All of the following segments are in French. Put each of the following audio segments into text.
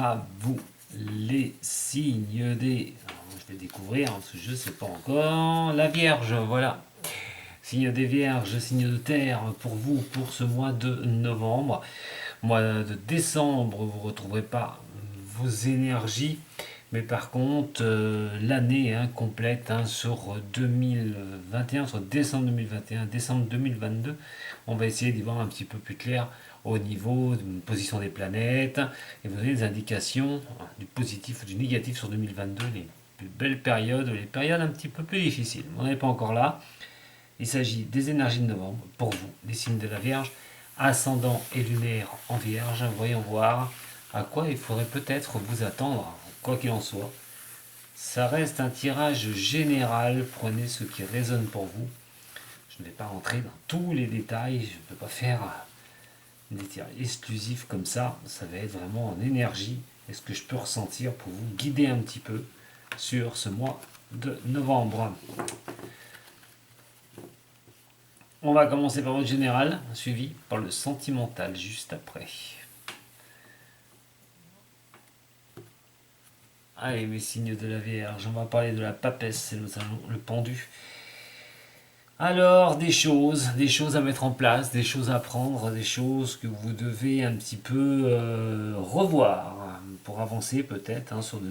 à vous, les signes des... Alors, je vais découvrir, hein, parce que je ne sais pas encore. La Vierge, voilà. Signe des Vierges, signe de terre pour vous pour ce mois de novembre. Mois de décembre, vous ne retrouverez pas vos énergies. Mais par contre, l'année complète sur 2021, sur décembre 2021, décembre 2022, on va essayer d'y voir un petit peu plus clair au niveau de la position des planètes et vous avez des indications du positif ou du négatif sur 2022, les plus belles périodes, les périodes un petit peu plus difficiles. On n'est pas encore là. Il s'agit des énergies de novembre pour vous, les signes de la Vierge, ascendant et lunaire en Vierge. Voyons voir à quoi il faudrait peut-être vous attendre, quoi qu'il en soit. Ça reste un tirage général, prenez ce qui résonne pour vous. Je ne vais pas rentrer dans tous les détails, je ne peux pas faire des tirages exclusifs comme ça. Ça va être vraiment en énergie et ce que je peux ressentir pour vous guider un petit peu sur ce mois de novembre. On va commencer par votre général, suivi par le sentimental juste après. Allez, mes signes de la Vierge, on va parler de la papesse, c'est le pendu. Alors, des choses à mettre en place, des choses à prendre, des choses que vous devez un petit peu revoir pour avancer peut-être sur de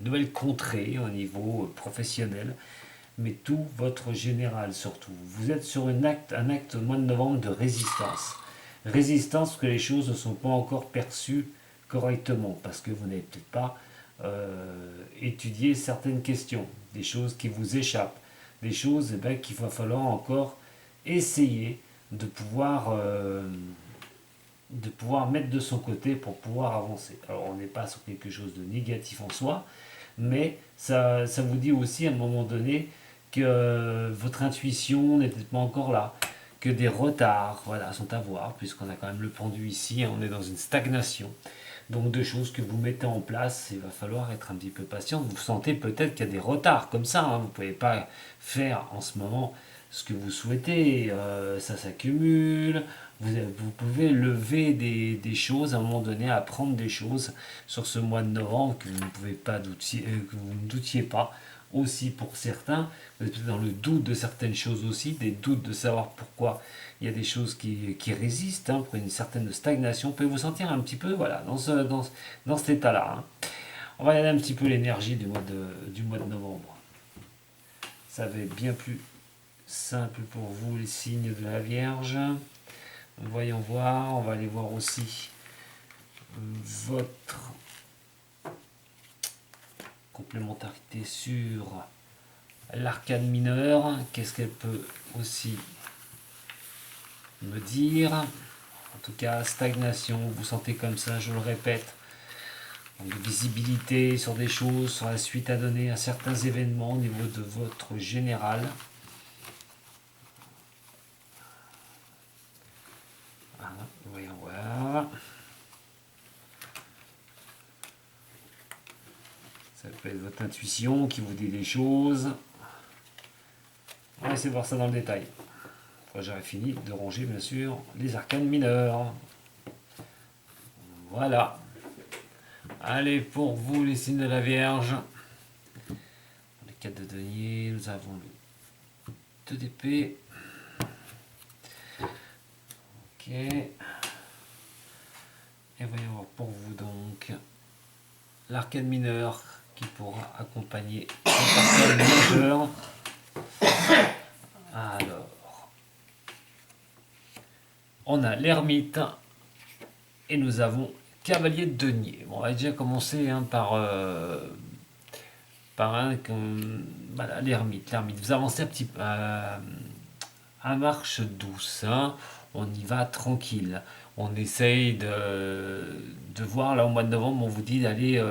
nouvelles contrées au niveau professionnel, mais tout votre général surtout. Vous êtes sur un acte au mois de novembre de résistance. Résistance parce que les choses ne sont pas encore perçues correctement, parce que vous n'avez peut-être pas étudié certaines questions, des choses qui vous échappent, des choses qu'il va falloir encore essayer de pouvoir mettre de son côté pour pouvoir avancer. Alors on n'est pas sur quelque chose de négatif en soi, mais ça vous dit aussi à un moment donné que votre intuition n'est peut-être pas encore là, que des retards sont à voir, puisqu'on a quand même le pendu ici, on est dans une stagnation. Donc deux choses que vous mettez en place, il va falloir être un petit peu patient. Vous sentez peut-être qu'il y a des retards comme ça, vous ne pouvez pas faire en ce moment ce que vous souhaitez, ça s'accumule, vous pouvez lever des choses à un moment donné, apprendre des choses sur ce mois de novembre que vous ne pouvez pas que vous ne doutiez pas. Aussi pour certains, vous êtes dans le doute de certaines choses aussi, des doutes de savoir pourquoi il y a des choses qui résistent, pour une certaine stagnation. Vous pouvez vous sentir un petit peu dans cet état-là. On va regarder un petit peu l'énergie du mois de novembre. Ça va être bien plus simple pour vous, les signes de la Vierge. Voyons voir, on va aller voir aussi votre complémentarité sur l'arcane mineur. Qu'est-ce qu'elle peut aussi me dire? En tout cas, stagnation, vous vous sentez comme ça, je le répète. Donc, visibilité sur des choses, sur la suite à donner à certains événements au niveau de votre général. Voilà, voyons voir. Ça peut être votre intuition qui vous dit des choses. On va essayer de voir ça dans le détail. J'aurais fini de ranger bien sûr les arcanes mineurs. Voilà. Allez, pour vous les signes de la Vierge. Les 4 de denier, nous avons le 2 d'épée. Ok. Et voyons voir pour vous donc l'arcane mineur qui pourra accompagner l'arcane majeur. Alors, on a l'ermite et nous avons cavalier de denier. Bon, on va déjà commencer par voilà, l'ermite. Vous avancez un petit peu à marche douce. On y va tranquille. On essaye de voir, là au mois de novembre, on vous dit d'aller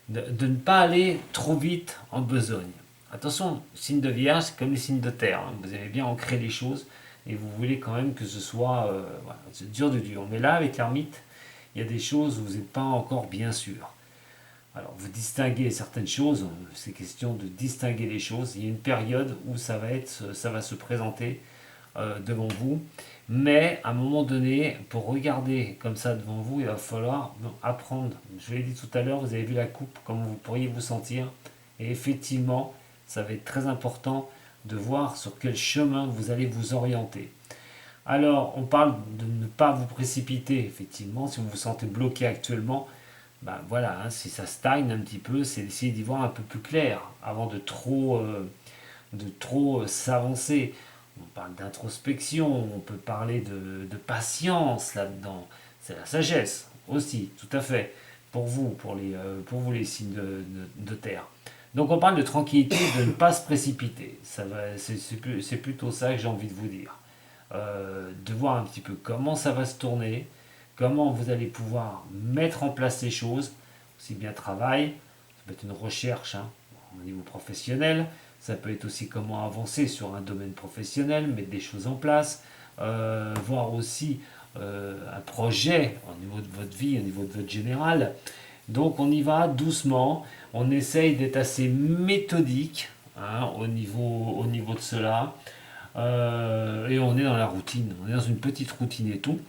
de ne pas aller trop vite en besogne. Attention, signe de Vierge, c'est comme les signes de terre. Vous avez bien ancré les choses et vous voulez quand même que ce soit c'est dur de dur. Mais là, avec l'ermite, il y a des choses où vous n'êtes pas encore bien sûr. Alors, vous distinguez certaines choses, c'est question de distinguer les choses. Il y a une période où ça va se présenter devant vous. Mais à un moment donné, pour regarder comme ça devant vous, il va falloir apprendre. Je vous l'ai dit tout à l'heure, vous avez vu la coupe, comment vous pourriez vous sentir. Et effectivement, ça va être très important de voir sur quel chemin vous allez vous orienter. Alors, on parle de ne pas vous précipiter, effectivement, si vous vous sentez bloqué actuellement. Ben voilà, hein, si ça stagne un petit peu, c'est d'essayer d'y voir un peu plus clair avant de trop s'avancer. On parle d'introspection, on peut parler de patience là-dedans. C'est la sagesse aussi, tout à fait, pour vous les signes de terre. Donc on parle de tranquillité, de ne pas se précipiter. C'est plutôt ça que j'ai envie de vous dire. De voir un petit peu comment ça va se tourner, comment vous allez pouvoir mettre en place ces choses, aussi bien travail, ça peut être une recherche hein, au niveau professionnel, ça peut être aussi comment avancer sur un domaine professionnel, mettre des choses en place, voir aussi un projet au niveau de votre vie, au niveau de votre général. Donc on y va doucement, on essaye d'être assez méthodique hein, au niveau de cela. Et on est dans la routine, on est dans une petite routine et tout.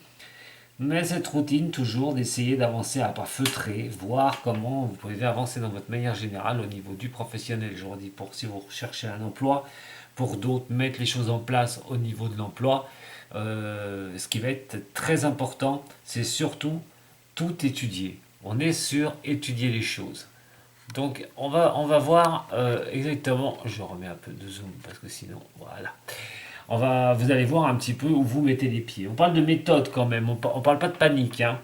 Mais cette routine, toujours d'essayer d'avancer à pas feutrer, voir comment vous pouvez avancer dans votre manière générale au niveau du professionnel. Je vous dis, pour si vous recherchez un emploi, pour d'autres, mettre les choses en place au niveau de l'emploi. Ce qui va être très important, c'est surtout tout étudier. On est sur étudier les choses. Donc on va voir exactement, je remets un peu de zoom parce que sinon, voilà. Vous allez voir un petit peu où vous mettez les pieds. On parle de méthode quand même, on ne parle pas de panique. Hein.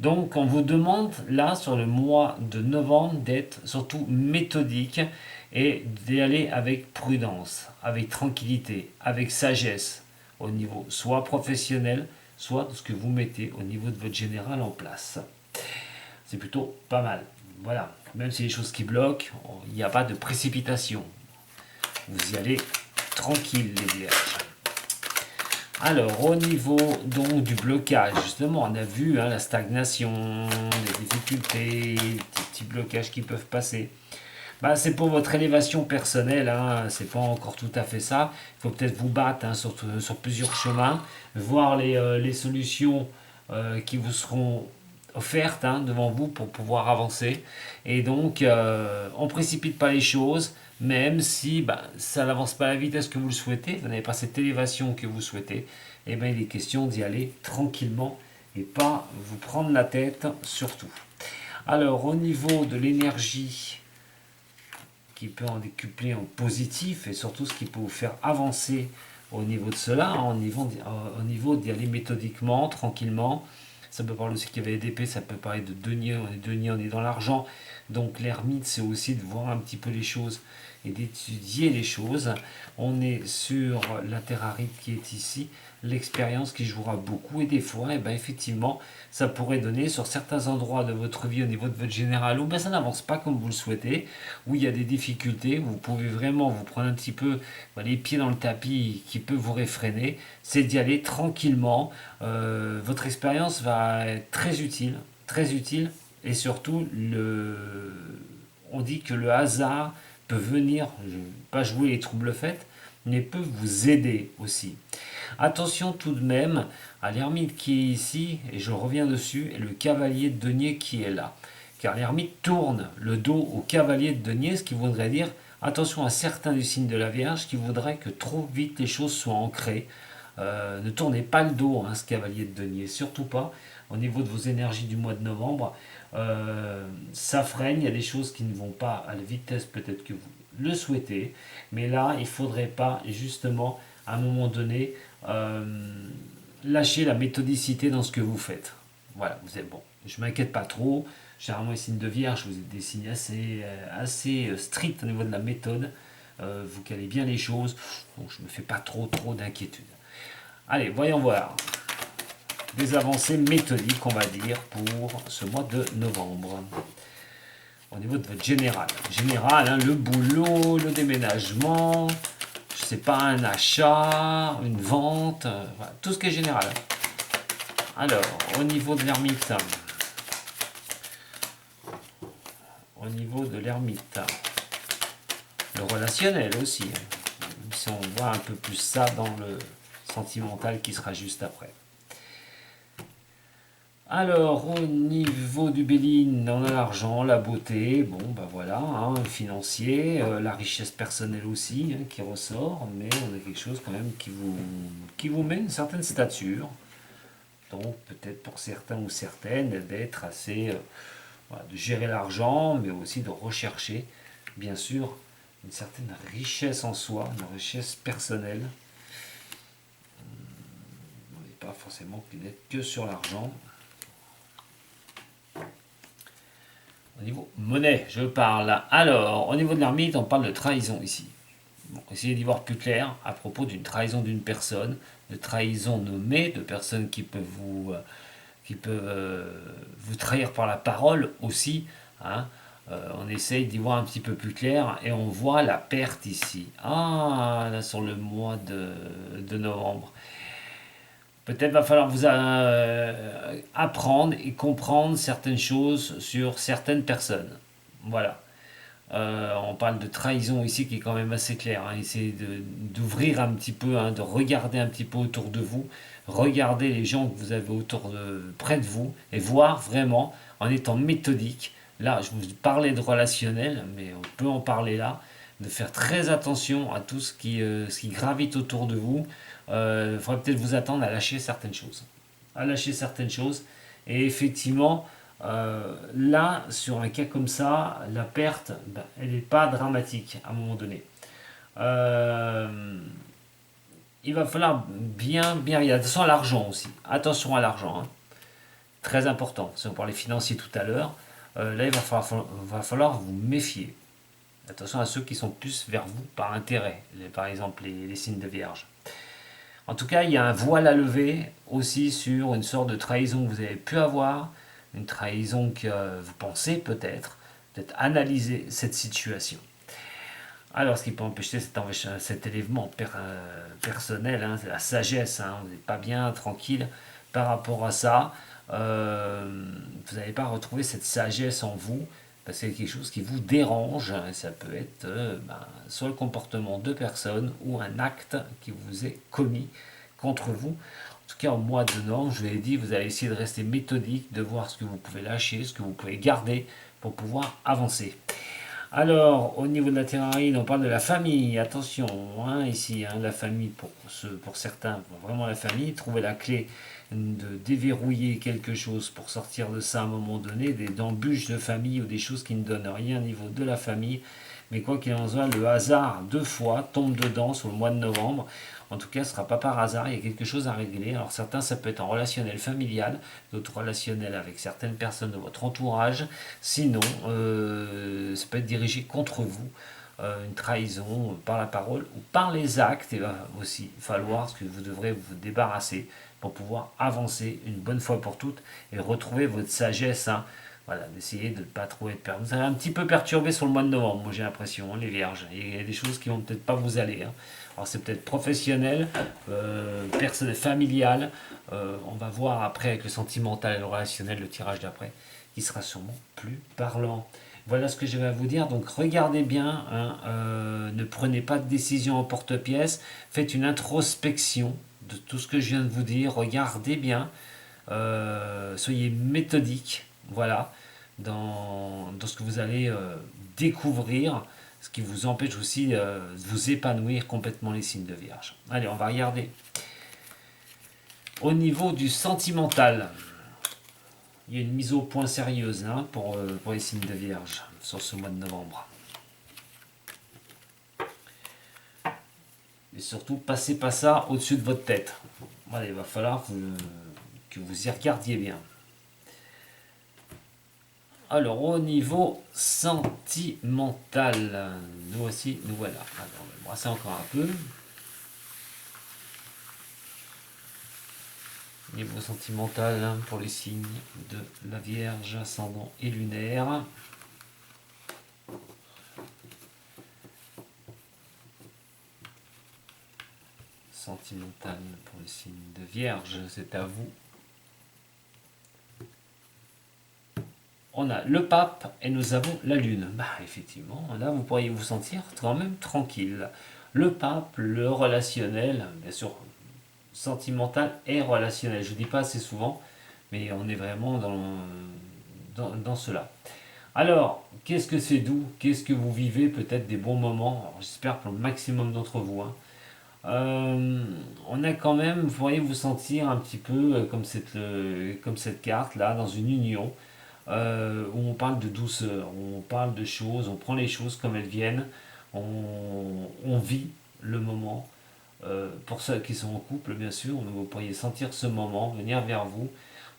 Donc on vous demande là sur le mois de novembre d'être surtout méthodique et d'y aller avec prudence, avec tranquillité, avec sagesse au niveau soit professionnel, soit de ce que vous mettez au niveau de votre général en place. C'est plutôt pas mal. Voilà, même si les choses qui bloquent, il n'y a pas de précipitation. Vous y allez tranquille les vierges. Alors, au niveau donc du blocage, justement, on a vu hein, la stagnation, les difficultés, les petits blocages qui peuvent passer. Bah, c'est pour votre élévation personnelle, hein, c'est pas encore tout à fait ça. Il faut peut-être vous battre hein, sur plusieurs chemins, voir les solutions qui vous seront offertes hein, devant vous pour pouvoir avancer. Et donc, on ne précipite pas les choses, même si bah, ça n'avance pas à la vitesse que vous le souhaitez, vous n'avez pas cette élévation que vous souhaitez, et bien il est question d'y aller tranquillement et pas vous prendre la tête surtout. Alors, au niveau de l'énergie qui peut en décupler en positif et surtout ce qui peut vous faire avancer au niveau de cela, hein, au niveau d'y aller méthodiquement, tranquillement. Ça peut parler aussi qu'il y avait d'épée, ça peut parler de denier, on est dans l'argent. Donc l'ermite, c'est aussi de voir un petit peu les choses et d'étudier les choses. On est sur la terrarite qui est ici, l'expérience qui jouera beaucoup et des fois, et ben effectivement, ça pourrait donner sur certains endroits de votre vie au niveau de votre général où ben, ça n'avance pas comme vous le souhaitez, où il y a des difficultés, vous pouvez vraiment vous prendre un petit peu les pieds dans le tapis qui peut vous réfréner, c'est d'y aller tranquillement. Votre expérience va être très utile et surtout on dit que le hasard peut venir, pas jouer les troubles faits, mais peut vous aider aussi. Attention tout de même à l'ermite qui est ici, et je reviens dessus, et le cavalier de denier qui est là. Car l'ermite tourne le dos au cavalier de denier, ce qui voudrait dire attention à certains du signe de la Vierge qui voudraient que trop vite les choses soient ancrées. Ne tournez pas le dos, hein, ce cavalier de denier, surtout pas au niveau de vos énergies du mois de novembre. Ça freine, il y a des choses qui ne vont pas à la vitesse peut-être que vous le souhaitez, mais là il ne faudrait pas justement à un moment donné lâcher la méthodicité dans ce que vous faites. Voilà, vous êtes bon, je ne m'inquiète pas trop. Généralement les signes de Vierge, vous êtes des signes assez stricts au niveau de la méthode. Vous calez bien les choses, donc je ne me fais pas trop d'inquiétude. Allez, voyons voir. Des avancées méthodiques, on va dire, pour ce mois de novembre. Au niveau de votre général. Général, hein, le boulot, le déménagement, je sais pas, un achat, une vente, voilà, tout ce qui est général. Alors, au niveau de l'ermite. Au niveau de l'ermite. Le relationnel aussi. Si on voit un peu plus ça dans le sentimental qui sera juste après. Alors, au niveau du Béline, on a l'argent, la beauté, bon, bah voilà, hein, financier, la richesse personnelle aussi, hein, qui ressort, mais on a quelque chose quand même qui vous met une certaine stature. Donc, peut-être pour certains ou certaines, d'être assez, voilà, de gérer l'argent, mais aussi de rechercher, bien sûr, une certaine richesse en soi, une richesse personnelle. On n'est pas forcément d'être que sur l'argent. Au niveau monnaie, je parle. Alors, au niveau de l'ermite, on parle de trahison ici. Bon, essayez d'y voir plus clair à propos d'une trahison d'une personne, de trahison nommée, de personnes qui peuvent vous trahir par la parole aussi. Hein. On essaye d'y voir un petit peu plus clair et on voit la perte ici. Ah, là sur le mois de novembre. Peut-être va falloir vous apprendre et comprendre certaines choses sur certaines personnes. Voilà. On parle de trahison ici qui est quand même assez clair. Hein. Essayez d'ouvrir un petit peu, hein, de regarder un petit peu autour de vous, regarder les gens que vous avez près de vous et voir vraiment en étant méthodique. Là, je vous parlais de relationnel, mais on peut en parler là, de faire très attention à tout ce qui gravite autour de vous. Il faudrait peut-être vous attendre à lâcher certaines choses. À lâcher certaines choses. Et effectivement, là, sur un cas comme ça, la perte, ben, elle n'est pas dramatique à un moment donné. Il va falloir bien regarder. Attention à l'argent aussi. Attention à l'argent. Hein. Très important. Si on parlait financier tout à l'heure, là, il va falloir vous méfier. Attention à ceux qui sont plus vers vous par intérêt. Par exemple, les signes de vierge. En tout cas, il y a un voile à lever aussi sur une sorte de trahison que vous avez pu avoir, une trahison que vous pensez peut-être analyser cette situation. Alors, ce qui peut empêcher cet élément personnel, hein, c'est la sagesse, hein, vous n'êtes pas bien, tranquille par rapport à ça, vous n'allez pas retrouver cette sagesse en vous, parce que c'est quelque chose qui vous dérange, hein, ça peut être soit le comportement de personnes ou un acte qui vous est commis contre vous. En tout cas, au mois de novembre, je vous l'ai dit, vous allez essayer de rester méthodique, de voir ce que vous pouvez lâcher, ce que vous pouvez garder pour pouvoir avancer. Alors, au niveau de la terrarine, on parle de la famille. Attention, hein, ici, hein, la famille, pour certains, vraiment la famille, trouver la clé de déverrouiller quelque chose pour sortir de ça à un moment donné, d'embûches de famille ou des choses qui ne donnent rien au niveau de la famille. Mais quoi qu'il en soit, le hasard, 2 fois, tombe dedans sur le mois de novembre. En tout cas, ce ne sera pas par hasard, il y a quelque chose à régler. Alors certains, ça peut être en relationnel familial, d'autres relationnel avec certaines personnes de votre entourage. Sinon, ça peut être dirigé contre vous, une trahison par la parole ou par les actes. Il va aussi falloir que vous devrez vous débarrasser pour pouvoir avancer une bonne fois pour toutes et retrouver votre sagesse. Hein. Voilà, d'essayer de ne pas trop être perdu. Vous avez un petit peu perturbé sur le mois de novembre, moi j'ai l'impression, hein, les vierges. Il y a des choses qui vont peut-être pas vous aller. Hein. Alors c'est peut-être professionnel, personnel, familial. On va voir après avec le sentimental et le relationnel, le tirage d'après, qui sera sûrement plus parlant. Voilà ce que je vais vous dire. Donc regardez bien, hein, ne prenez pas de décision en porte-pièce. Faites une introspection de tout ce que je viens de vous dire. Regardez bien. Soyez méthodique. Voilà. Dans ce que vous allez découvrir, ce qui vous empêche aussi de vous épanouir complètement les signes de vierge. Allez, on va regarder. Au niveau du sentimental, il y a une mise au point sérieuse, hein, pour les signes de vierge sur ce mois de novembre. Et surtout, passez pas ça au-dessus de votre tête. Voilà, il va falloir que vous y regardiez bien. Alors, au niveau sentimental, nous aussi, nous voilà. Alors, on va brasser encore un peu. Niveau sentimental, hein, pour les signes de la Vierge, ascendant et lunaire. Sentimental pour les signes de Vierge, c'est à vous. On a le pape et nous avons la lune. Bah effectivement, là vous pourriez vous sentir quand même tranquille. Le pape, le relationnel, bien sûr, sentimental et relationnel. Je ne dis pas assez souvent, mais on est vraiment dans cela. Alors, qu'est-ce que c'est doux? Qu'est-ce que vous vivez? Peut-être des bons moments. Alors, j'espère pour le maximum d'entre vous, hein. Euh, on a quand même, vous pourriez vous sentir un petit peu comme cette carte là, dans une union, où on parle de douceur, où on parle de choses, on prend les choses comme elles viennent, on vit le moment. Pour ceux qui sont en couple, bien sûr, vous pourriez sentir ce moment venir vers vous.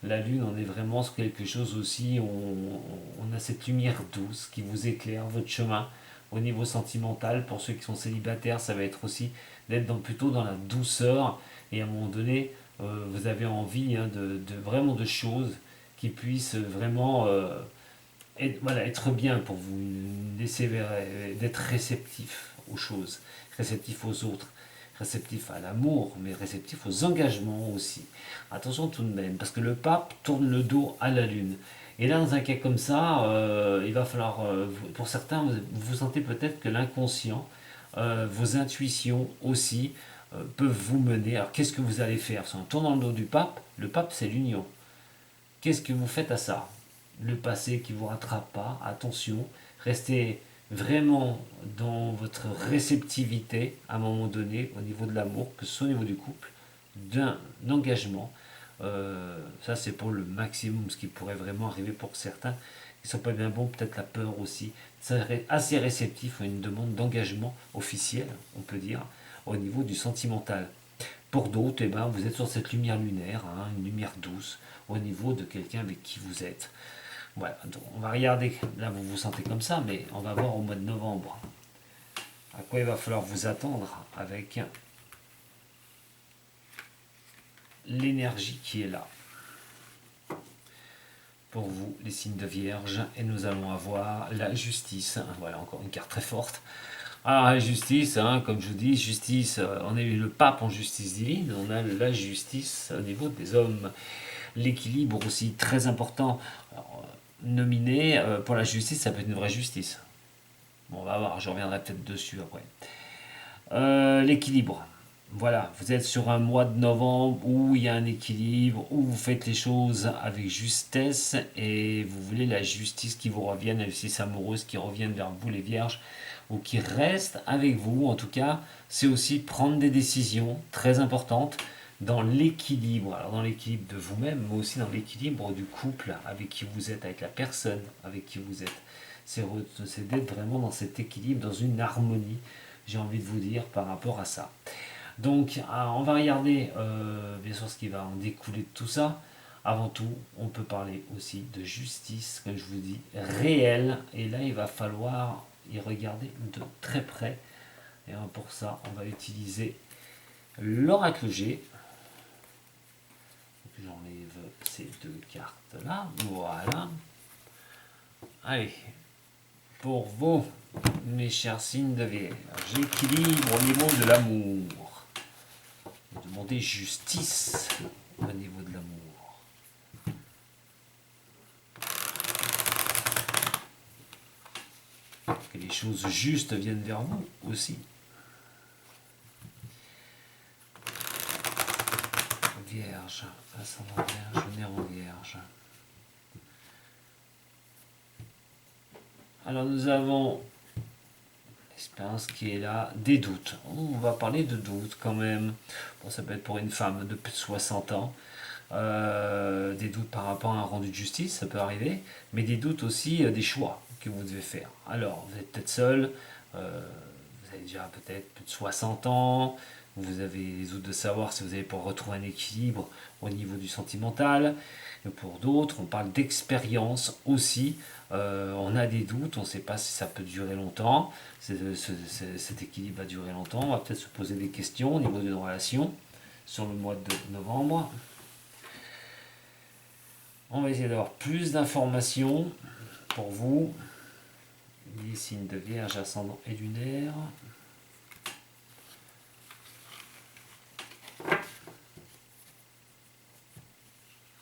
La lune, on est vraiment sur quelque chose aussi, on a cette lumière douce qui vous éclaire votre chemin au niveau sentimental. Pour ceux qui sont célibataires, ça va être aussi d'être plutôt dans la douceur. Et à un moment donné, vous avez envie, hein, vraiment de choses qui puissent vraiment voilà, être bien pour vous. Laisser d'être réceptif aux choses, réceptif aux autres, réceptif à l'amour, mais réceptif aux engagements aussi. Attention tout de même, parce que le pape tourne le dos à la lune. Et là, dans un cas comme ça, il va falloir, pour certains, vous sentez peut-être que l'inconscient, vos intuitions aussi, peuvent vous mener. Alors, qu'est-ce que vous allez faire? Si on tourne dans le dos du pape, le pape, c'est l'union. Qu'est-ce que vous faites à ça? Le passé qui vous rattrape pas, attention, restez vraiment dans votre réceptivité à un moment donné au niveau de l'amour, que ce soit au niveau du couple, d'un engagement. Ça c'est pour le maximum, ce qui pourrait vraiment arriver pour certains qui ne sont pas bien bons, peut-être la peur aussi. C'est assez réceptif à une demande d'engagement officiel, on peut dire, au niveau du sentimental. Pour d'autres, eh ben, vous êtes sur cette lumière lunaire, hein, une lumière douce, au niveau de quelqu'un avec qui vous êtes. Voilà, donc on va regarder, là vous vous sentez comme ça, mais on va voir au mois de novembre à quoi il va falloir vous attendre avec l'énergie qui est là. Pour vous, les signes de Vierge, et nous allons avoir la justice. Voilà, encore une carte très forte. Alors la justice, hein, comme je vous dis, justice, on a eu le pape en justice divine, on a la justice au niveau des hommes. L'équilibre aussi, très important. Alors, nominé pour la justice, ça peut être une vraie justice. Bon, on va voir, je reviendrai peut-être dessus après. L'équilibre. Voilà, vous êtes sur un mois de novembre où il y a un équilibre, où vous faites les choses avec justesse et vous voulez la justice qui vous revienne, la justice amoureuse qui revienne vers vous les vierges ou qui reste avec vous. En tout cas, c'est aussi prendre des décisions très importantes dans l'équilibre. Alors dans l'équilibre de vous-même, mais aussi dans l'équilibre du couple avec qui vous êtes, avec la personne avec qui vous êtes. C'est d'être vraiment dans cet équilibre, dans une harmonie, j'ai envie de vous dire, par rapport à ça. Donc, on va regarder bien sûr ce qui va en découler de tout ça. Avant tout, on peut parler aussi de justice, comme je vous dis, réelle. Et là, il va falloir y regarder de très près. Et pour ça, on va utiliser l'oracle G. J'enlève ces deux cartes-là. Voilà. Allez, pour vous, mes chers signes de Vierge, j'équilibre au niveau de l'amour. Vous demandez justice au niveau de l'amour. Que les choses justes viennent vers vous aussi. Vierge, ascendant Vierge, néant Vierge. Alors nous avons l'expérience qui est là, des doutes. On va parler de doutes quand même. Bon, ça peut être pour une femme de plus de 60 ans. Des doutes par rapport à un rendu de justice, ça peut arriver, mais des doutes aussi des choix que vous devez faire. Alors, vous êtes peut-être seul, vous avez déjà peut-être plus de 60 ans, vous avez les doutes de savoir si vous allez pouvoir retrouver un équilibre au niveau du sentimental. Et pour d'autres, on parle d'expérience aussi. On a des doutes, on ne sait pas si ça peut durer longtemps, cet équilibre va durer longtemps. On va peut-être se poser des questions au niveau d'une relation sur le mois de novembre. On va essayer d'avoir plus d'informations pour vous. Les signes de Vierge, ascendant et lunaire.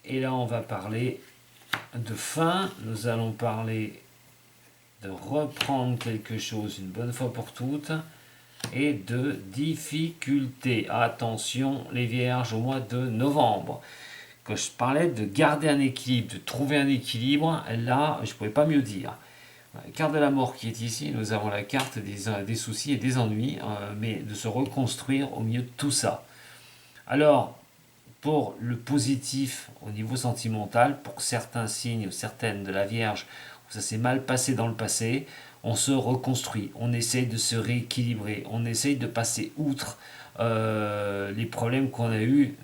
Et là, on va parler de fin. Nous allons parler de reprendre quelque chose une bonne fois pour toutes. et de difficultés. Attention les vierges au mois de novembre. Quand je parlais de garder un équilibre, de trouver un équilibre, là, je ne pouvais pas mieux dire. La carte de la mort qui est ici, nous avons la carte des soucis et des ennuis, mais de se reconstruire au milieu de tout ça. Alors, pour le positif au niveau sentimental, pour certains signes, certaines de la Vierge, où ça s'est mal passé dans le passé, on se reconstruit, on essaye de se rééquilibrer, on essaye de passer outre les problèmes qu'on a eus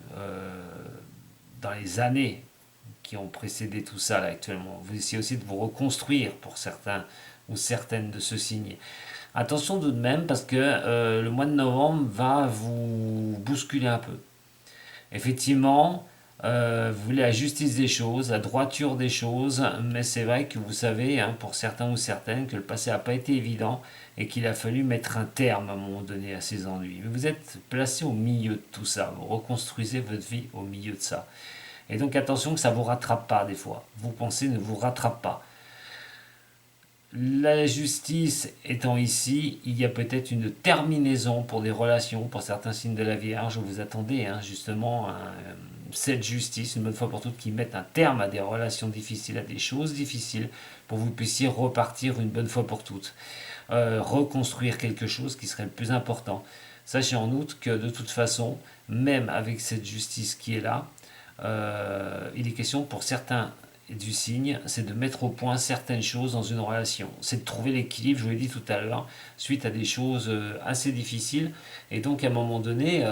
dans les années qui ont précédé tout ça là, actuellement. Vous essayez aussi de vous reconstruire pour certains ou certaines de ce signe. Attention tout de même parce que le mois de novembre va vous bousculer un peu. Effectivement, vous voulez la justice des choses, la droiture des choses, mais c'est vrai que vous savez, hein, pour certains ou certaines, que le passé n'a pas été évident et qu'il a fallu mettre un terme à un moment donné à ces ennuis. Mais vous êtes placé au milieu de tout ça, vous reconstruisez votre vie au milieu de ça. Et donc attention que ça ne vous rattrape pas des fois. Vos pensées ne vous rattrapent pas. La justice étant ici, il y a peut-être une terminaison pour des relations, pour certains signes de la Vierge. Vous attendez justement cette justice, une bonne fois pour toutes, qui mette un terme à des relations difficiles, à des choses difficiles, pour que vous puissiez repartir une bonne fois pour toutes. Reconstruire quelque chose qui serait le plus important. Sachez en outre que de toute façon, même avec cette justice qui est là, il est question pour certains du signe, c'est de mettre au point certaines choses dans une relation. C'est de trouver l'équilibre, je vous l'ai dit tout à l'heure, suite à des choses assez difficiles. Et donc à un moment donné,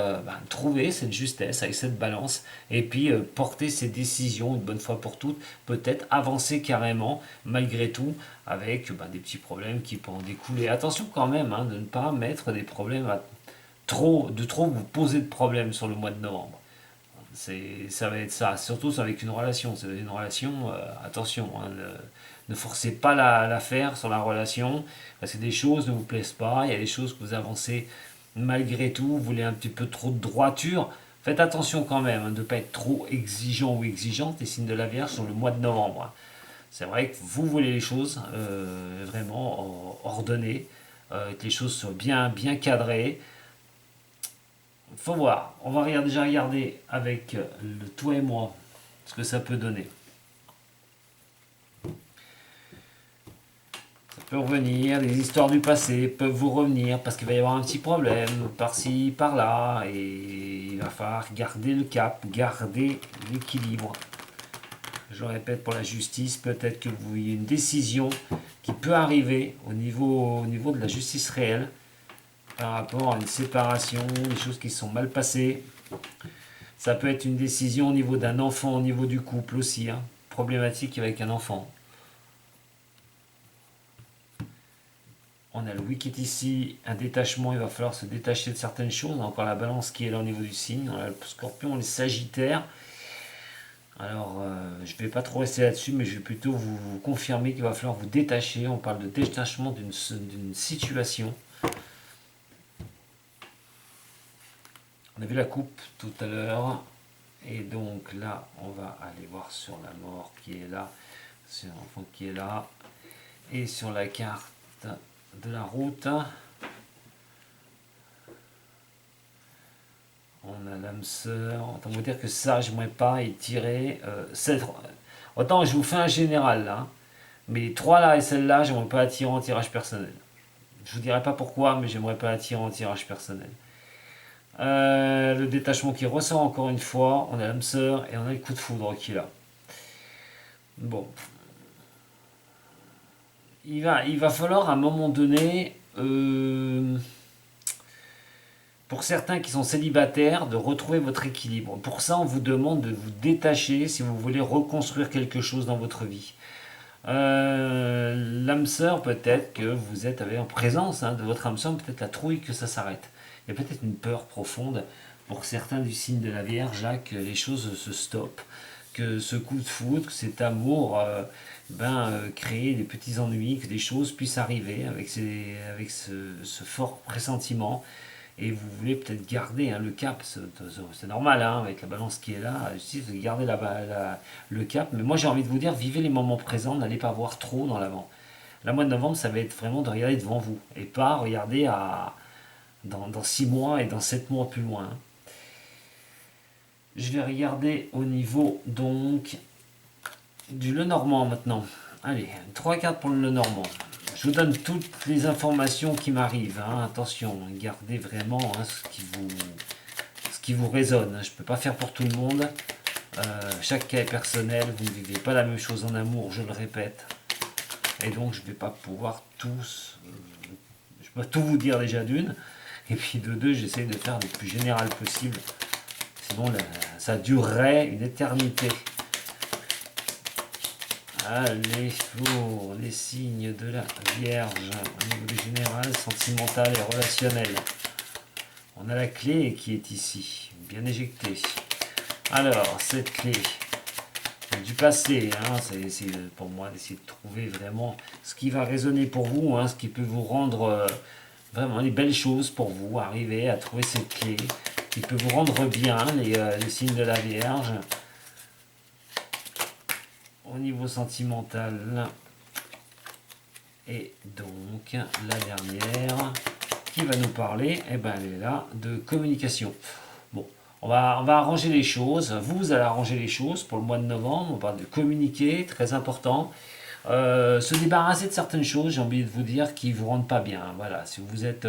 trouver cette justesse avec cette balance et puis porter ses décisions une bonne fois pour toutes, peut-être avancer carrément malgré tout avec des petits problèmes qui peuvent en découler. Attention quand même de ne pas mettre des problèmes de trop vous poser de problèmes sur le mois de novembre. Ça va être ça, surtout avec une relation. C'est une relation, attention, ne forcez pas la faire sur la relation, parce que des choses ne vous plaisent pas, il y a des choses que vous avancez malgré tout, vous voulez un petit peu trop de droiture. Faites attention quand même de ne pas être trop exigeant ou exigeante, les signes de la Vierge sur le mois de novembre. C'est vrai que vous voulez les choses vraiment ordonnées, que les choses soient bien cadrées. Faut voir. On va déjà regarder avec le toi et moi ce que ça peut donner. Ça peut revenir, les histoires du passé peuvent vous revenir parce qu'il va y avoir un petit problème par-ci, par-là et il va falloir garder le cap, garder l'équilibre. Je le répète pour la justice, peut-être que vous ayez une décision qui peut arriver au niveau de la justice réelle par rapport à une séparation, des choses qui sont mal passées. Ça peut être une décision au niveau d'un enfant, au niveau du couple aussi, problématique avec un enfant. On a le wicked ici, un détachement, il va falloir se détacher de certaines choses. On a encore la balance qui est là au niveau du signe. On a le scorpion, les sagittaires. Alors, je ne vais pas trop rester là-dessus, mais je vais plutôt vous confirmer qu'il va falloir vous détacher. On parle de détachement d'une situation. On a vu la coupe tout à l'heure. Et donc là, on va aller voir sur la mort qui est là, sur l'enfant qui est là. Et sur la carte de la route, on a l'âme sœur. Autant vous dire que ça, je n'aimerais pas y tirer. Autant je vous fais un général là, mais les trois là et celle-là, j'aimerais pas la tirer en tirage personnel. Je vous dirai pas pourquoi, mais j'aimerais pas la tirer en tirage personnel. Le détachement qui ressort encore une fois, on a l'âme sœur et on a le coup de foudre qui est là. Bon. Il va falloir à un moment donné, pour certains qui sont célibataires, de retrouver votre équilibre. Pour ça, on vous demande de vous détacher si vous voulez reconstruire quelque chose dans votre vie. L'âme sœur, peut-être que vous êtes en présence de votre âme sœur, peut-être la trouille que ça s'arrête. Il y a peut-être une peur profonde pour certains du signe de la Vierge là, que les choses se stoppent, que ce coup de foudre, que cet amour crée des petits ennuis, que des choses puissent arriver avec ce fort pressentiment. Et vous voulez peut-être garder le cap, c'est normal, avec la balance qui est là, vous gardez le cap. Mais moi j'ai envie de vous dire, vivez les moments présents, n'allez pas voir trop dans l'avant. Le mois de novembre, ça va être vraiment de regarder devant vous, et pas regarder dans 6 mois et dans 7 mois plus loin. Je vais regarder au niveau donc du Lenormand maintenant. Allez, 3 cartes pour le Lenormand. Je vous donne toutes les informations qui m'arrivent. Hein. Attention, gardez vraiment hein, ce qui vous résonne. Je ne peux pas faire pour tout le monde. Chaque cas est personnel. Vous ne vivez pas la même chose en amour, je le répète. Et donc, je ne vais pas pouvoir je peux tout vous dire déjà d'une. Et puis de deux, j'essaie de faire le plus général possible. Sinon, ça durerait une éternité. Allez, pour les signes de la Vierge, au niveau du général, sentimental et relationnel. On a la clé qui est ici, bien éjectée. Alors, cette clé du passé, hein, c'est pour moi d'essayer de trouver vraiment ce qui va résonner pour vous, hein, ce qui peut vous rendre vraiment les belles choses pour vous, arriver à trouver cette clé qui peut vous rendre bien, les signes de la Vierge. Au niveau sentimental, et donc la dernière qui va nous parler, eh ben, elle est là, de communication. Bon, on va arranger les choses, vous allez arranger les choses pour le mois de novembre, on parle de communiquer, très important. Se débarrasser de certaines choses, j'ai envie de vous dire, qui ne vous rendent pas bien. Voilà, si vous êtes...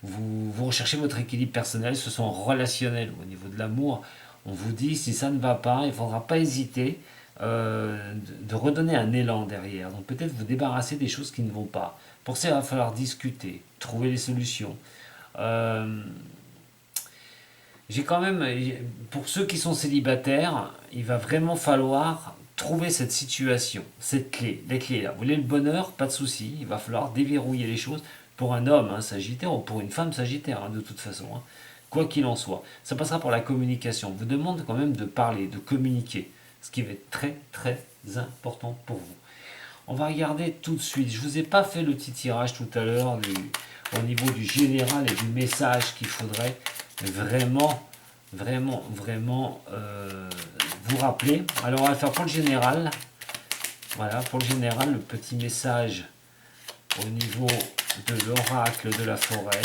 vous recherchez votre équilibre personnel, ce sont relationnel au niveau de l'amour. On vous dit, si ça ne va pas, il ne faudra pas hésiter de redonner un élan derrière. Donc peut-être vous débarrasser des choses qui ne vont pas. Pour ça, il va falloir discuter, trouver les solutions. J'ai quand même, pour ceux qui sont célibataires, il va vraiment falloir trouver cette situation, cette clé, les clés là. Vous voulez le bonheur, pas de souci, il va falloir déverrouiller les choses pour un homme sagittaire ou pour une femme sagittaire de toute façon. Quoi qu'il en soit, ça passera par la communication. On vous demande quand même de parler, de communiquer, ce qui va être très très important pour vous. On va regarder tout de suite. Je vous ai pas fait le petit tirage tout à l'heure au niveau du général et du message qu'il faudrait vraiment vous rappeler. Alors on va le faire pour le général. Voilà, pour le général, le petit message au niveau de l'oracle de la forêt.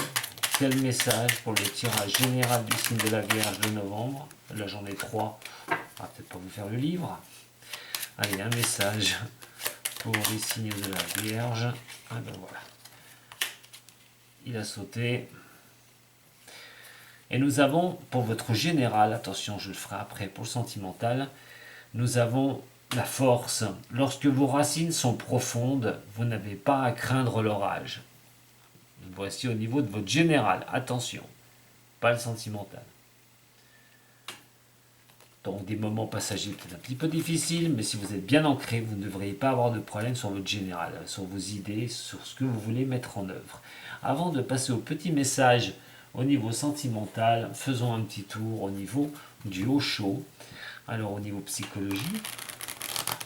Quel message pour le tirage général du signe de la Vierge de novembre? Là j'en ai 3. On va peut-être pas vous faire le livre. Allez, un message pour les signes de la Vierge. Ah ben voilà. Il a sauté. Et nous avons, pour votre général, attention, je le ferai après pour le sentimental, nous avons la force. Lorsque vos racines sont profondes, vous n'avez pas à craindre l'orage. Voici au niveau de votre général. Attention, pas le sentimental. Donc des moments passagers peut-être un petit peu difficiles, mais si vous êtes bien ancré, vous ne devriez pas avoir de problème sur votre général, sur vos idées, sur ce que vous voulez mettre en œuvre. Avant de passer au petit message au niveau sentimental, faisons un petit tour au niveau du haut chaud. Alors au niveau psychologie,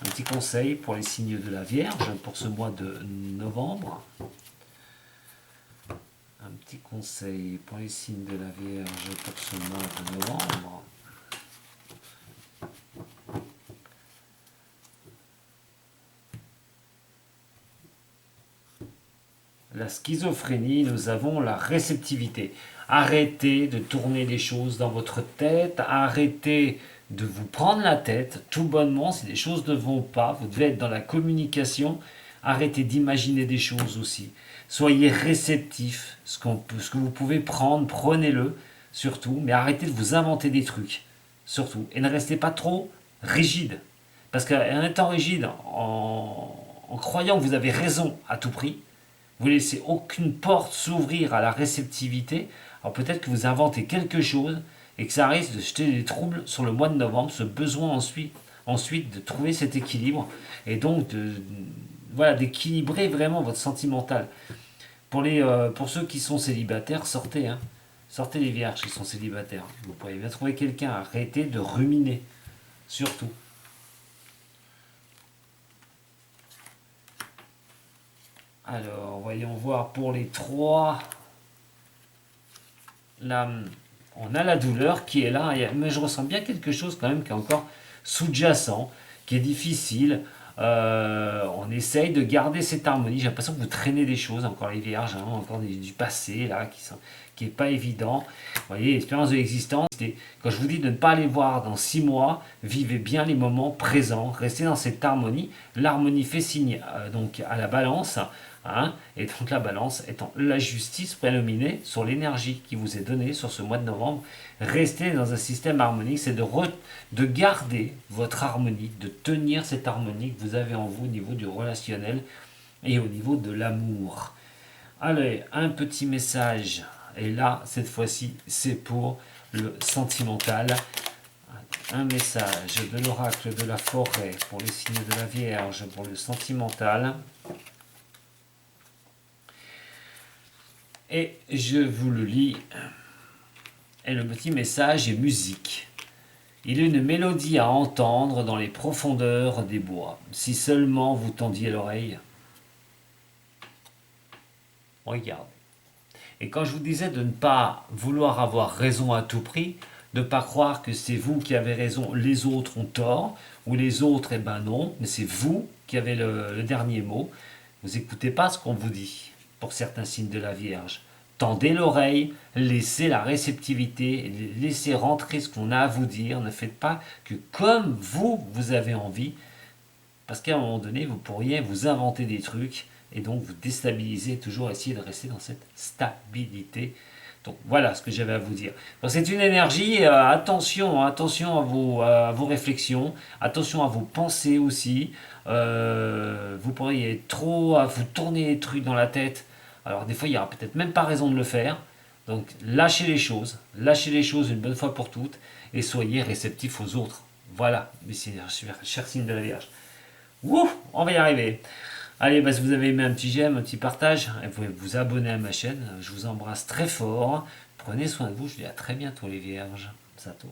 un petit conseil pour les signes de la Vierge pour ce mois de novembre. Un petit conseil pour les signes de la Vierge pour ce mois de novembre. La schizophrénie, nous avons la réceptivité. Arrêtez de tourner les choses dans votre tête, arrêtez de vous prendre la tête, tout bonnement, si les choses ne vont pas, vous devez être dans la communication, arrêtez d'imaginer des choses aussi. Soyez réceptif, ce que vous pouvez prendre, prenez-le, surtout, mais arrêtez de vous inventer des trucs, surtout. Et ne restez pas trop rigide. Parce qu'en étant rigide, en croyant que vous avez raison à tout prix, vous ne laissez aucune porte s'ouvrir à la réceptivité, alors peut-être que vous inventez quelque chose et que ça risque de jeter des troubles sur le mois de novembre, ce besoin ensuite de trouver cet équilibre et donc voilà, d'équilibrer vraiment votre sentimental. Pour ceux qui sont célibataires, sortez, sortez les vierges qui sont célibataires. Vous pourriez bien trouver quelqu'un, arrêtez de ruminer, surtout. Alors, voyons voir pour les 3. Là, on a la douleur qui est là, mais je ressens bien quelque chose quand même qui est encore sous-jacent, qui est difficile. On essaye de garder cette harmonie. J'ai l'impression que vous traînez des choses, encore les vierges, encore du passé là, qui n'est pas évident. Vous voyez, l'expérience de l'existence, quand je vous dis de ne pas les voir dans 6 mois, vivez bien les moments présents, restez dans cette harmonie. L'harmonie fait signe donc à la balance, hein, et donc la balance étant la justice prénominée sur l'énergie qui vous est donnée sur ce mois de novembre. Restez dans un système harmonique, c'est de garder votre harmonie, de tenir cette harmonie que vous avez en vous au niveau du relationnel et au niveau de l'amour. Allez, un petit message, et là, cette fois-ci, c'est pour le sentimental. Un message de l'oracle de la forêt pour les signes de la Vierge, pour le sentimental. Et je vous le lis. Et le petit message est musique. Il est une mélodie à entendre dans les profondeurs des bois. Si seulement vous tendiez l'oreille. Regardez. Et quand je vous disais de ne pas vouloir avoir raison à tout prix, de ne pas croire que c'est vous qui avez raison, les autres ont tort, ou les autres, eh ben non, mais c'est vous qui avez le dernier mot. Vous n'écoutez pas ce qu'on vous dit, pour certains signes de la Vierge. Tendez l'oreille, laissez la réceptivité, laissez rentrer ce qu'on a à vous dire, ne faites pas que comme vous avez envie, parce qu'à un moment donné, vous pourriez vous inventer des trucs, et donc vous déstabiliser, toujours essayer de rester dans cette stabilité. Donc voilà ce que j'avais à vous dire. Donc c'est une énergie, attention, attention à vos réflexions, attention à vos pensées aussi. Vous pourriez trop à vous tourner les trucs dans la tête. Alors des fois il n'y aura peut-être même pas raison de le faire. Donc lâchez les choses une bonne fois pour toutes et soyez réceptifs aux autres. Voilà, mes chers signes de la Vierge. Ouh, on va y arriver. Allez, bah, si vous avez aimé un petit j'aime, un petit partage, vous pouvez vous abonner à ma chaîne. Je vous embrasse très fort. Prenez soin de vous. Je vous dis à très bientôt les Vierges. Sato.